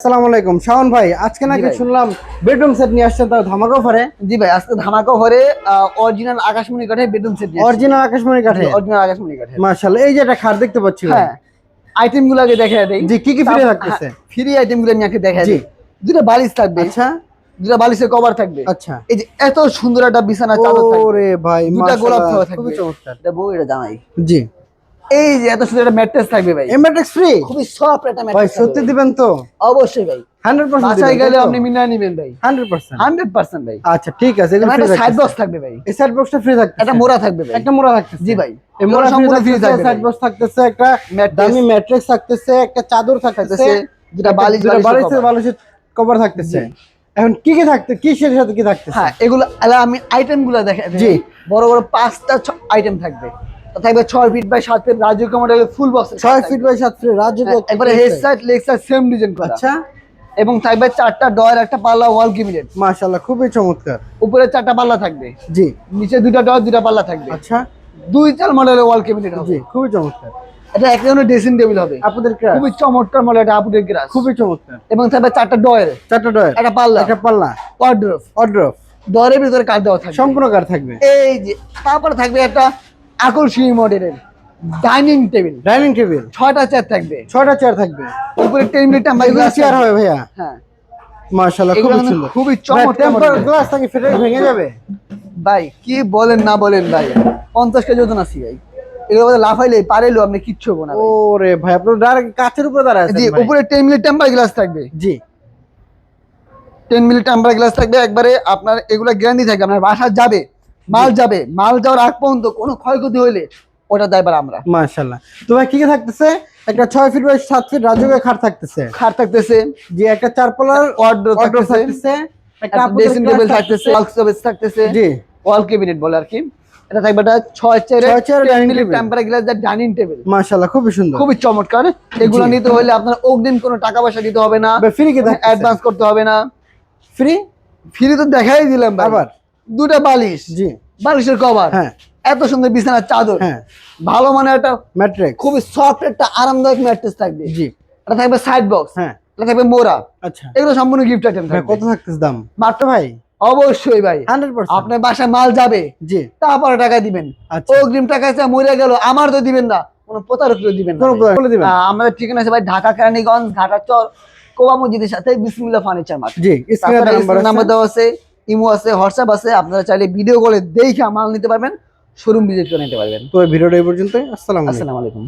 আসসালামু আলাইকুম শাওন ভাই, আজকে নাকি শুনলাম বেডরুম সেট নিয়ে আসছেন তাও ধামাকা অফারে। জি ভাই, আজকে ধামাকা অফারে অরিজিনাল আকাশমণি কাঠের বেডরুম সেট নিয়ে অরিজিনাল আকাশমণি কাঠে, অরিজিনাল আকাশমণি কাঠের মাশাআল্লাহ। এই যে একটা খাট দেখতে পাচ্ছি ভাই, হ্যাঁ, আইটেম গুলো আগে দেখায় দেই। জি, কি কি ফ্রি থাকতেছে? ফ্রি আইটেম গুলো নিয়ে দেখায় জি। দেই। দুটো বালিশ থাকবে, আচ্ছা দুটো বালিশের কভার থাকবে। আচ্ছা, এই যে এত সুন্দর একটা বিছানা চাদর থাকবে। ওরে ভাই দুটো গোলাপ মাশাআল্লাহ, থাওয়া থাকবে, খুবই চমৎকার। এটা বউ, এটা জামাই। জি, এই যে এত সুন্দর একটা ম্যাট্রেস থাকবে ভাই, এমএটেক্স ফ্রি খুবই সফট একটা ভাই, ম্যাট্রেস। সত্যি দিবেন তো? অবশ্যই ভাই, 100% বাসায় দিবেন গেলে তো? আপনি মিনা নেবেন ভাই, 100%। 100% ভাই। আচ্ছা ঠিক আছে, এগুলো ফ্রি একটা সাইড থাকতেছে। বক্স থাকবে ভাই, এই সাইড বক্সটা ফ্রি থাকতেছে, একটা মোড়া থাকবে ভাই, একটা মোড়া থাকতেছে। জি ভাই, এই মোড়া সম্পূর্ণ ফ্রি ফ্রি থাকতেছে, থাকবে। সাইড বক্স থাকতেছে, একটা দামি ম্যাট্রেস থাকতেছে, একটা চাদর থাকতেছে, দুটো বালিশ, বালিশের কভার থাকতেছে। এখন কি কি থাকতে, কি এর সাথে কি থাকতেছে? হ্যাঁ, এগুলো আমি আইটেম গুলো দেখাই। জি। বড় বড় 5টা আইটেম থাকবে। থাকবে 6 ফিট বাই 7 ফিট রাজুকা মডেলের full box, 6 feet by 7 feet রাজুকা, একবারে head side leg side same design করা। আচ্ছা, এবং থাকবে 4টা ডয়ার, একটা পাল্লা, ওয়াল ক্যাবিনেট। মাশাআল্লাহ, খুবই চমৎকার। উপরে 4টা পাল্লা থাকবে, জি। নিচে 2টা ডয়ার, 2টা পাল্লা থাকবে। আচ্ছা, 2 মডেলের ওয়াল ক্যাবিনেট হবে। জি, খুবই চমৎকার। এটা এক ধরনের ড্রেসিং টেবিল হবে, আপনাদের ক্রাশ খুবই চমৎকার মডেল, এটা আপুদের গ্রাস, খুবই চমৎকার। এবং থাকবে 4টা ডয়ার, 4টা ডয়ার, একটা পাল্লা, একটা পাল্লা, ওয়ার্ড্রোব। অর্ড্রপ, ডয়ারের ভিতরে কাঠ দেওয়া থাকবে, সম্পূর্ণ কার থাকবে। এই যে। তারপরে থাকবে একটা আকর্ষণীয় মডেলের ডাইনিং টেবিল, ডাইনিং টেবিল, 6টা চেয়ার থাকবে, 6টা চেয়ার থাকবে। উপরে 10 মিনিট এগুলো চেয়ার হবে ভাইয়া? হ্যাঁ, মাশাআল্লাহ, এগুলো খুবই কিন্তু সুন্দর। খুবই চমৎকার টেম্পার মডেল। গ্লাস থাকে, ফেটে ভেঙে যাবে ভাই কি বলেন না বলেন ভাই, 50 কেজি ওজন আছে ভাই, এগুলো মধ্যে লাফাইলে পারেলেও আপনি কিচ্ছু হবে না ভাই। ওরে ভাই, আপনার ডাইরেক্ট কাচের উপরে দাঁড়ায় আছেন জি, ভাই। উপরে 10 মিনিট টেম্পার গ্লাস থাকবে, জি, 10 মিনিট টেম্পার গ্লাস থাকবে। একবারে আপনার এগুলো গ্যারান্টি থাকবে, আপনার বাসা যাবে, মাল যাবে, মাল যাওয়ার আগ পর্যন্ত কোনো ক্ষয়ক্ষতি হইলে ওটা দায়বার আমরা। মাশাআল্লাহ। তো ভাই কি কি থাকতেছে? একটা 6 ফিট বাই 7 ফিট রাজুকা খাট থাকতেছে, খাট থাকতেছে, জি, একটা 4 পাল্লার ওয়ার্ড্রোব থাকতেছে, থাকতেছে, একটা একটা আপনাদের ড্রেসিং টেবিল থাকতেছে, ওয়ার্ক শোকেস থাকতেছে, জি, ওয়াল ক্যাবিনেট বলে আর কি। এটা থাকবে একটা 6 চেয়ারের 6 চেয়ারের dining table, temper glass dining table, মাশাআল্লাহ, খুবই সুন্দর, খুবই চমৎকার। এগুলো নিতে হলে আপনার অগ্রিম কোনো টাকা পয়সা দিতে হবে না, ফ্রি কি থাকতেছে? অ্যাডভান্স করতে হবে না। ফ্রি ফ্রি তো দেখাই দিলাম ভাই। আবার 2টা বালিশ, জি, বালিশের কভার, হ্যাঁ এত সুন্দর বিছানার চাদর, হ্যাঁ, ভালো মানে একটা ম্যাট্রিক্স, খুবই সফট একটা আরামদায়ক ম্যাট্রেস থাকবে। জি, এটা থাকবে সাইড বক্স, হ্যাঁ, এটা থাকবে মোড়া। আচ্ছা এগুলো সম্পূর্ণ গিফট আইটেম ভাই, থাকবে। কত থাকতেছে দাম? মাত্র ভাই অবশ্যই ভাই, 100%। আপনার বাসায় মাল যাবে, জি, তারপরে টাকা দিবেন। আচ্ছা, অগ্রিম টাকা আছে মরে গেল, আমার তো দিবেন না, কোনো প্রতারকও দিবেন না কোনো ভাই। বলে দিবেন। আমাদের ঠিকানা আছে ভাই ঢাকা কেরানীগঞ্জ, ঘাটা চর, কোবা মসজিদের সাথে বিসমিল্লাহ ফার্নিচার মার্ট। জি, স্ক্রিনে নাম্বার দেওয়া আছে, ইমো আছে, হোয়াটসঅ্যাপ আছে, আপনারা চাইলে ভিডিও কলে দেখে মাল নিতে পারবেন, শোরুম ভিজিট করে নিতে পারবেন। তো এই ভিডিওটা এই পর্যন্তই। আসসালামু আলাইকুম। আসসালামু আলাইকুম।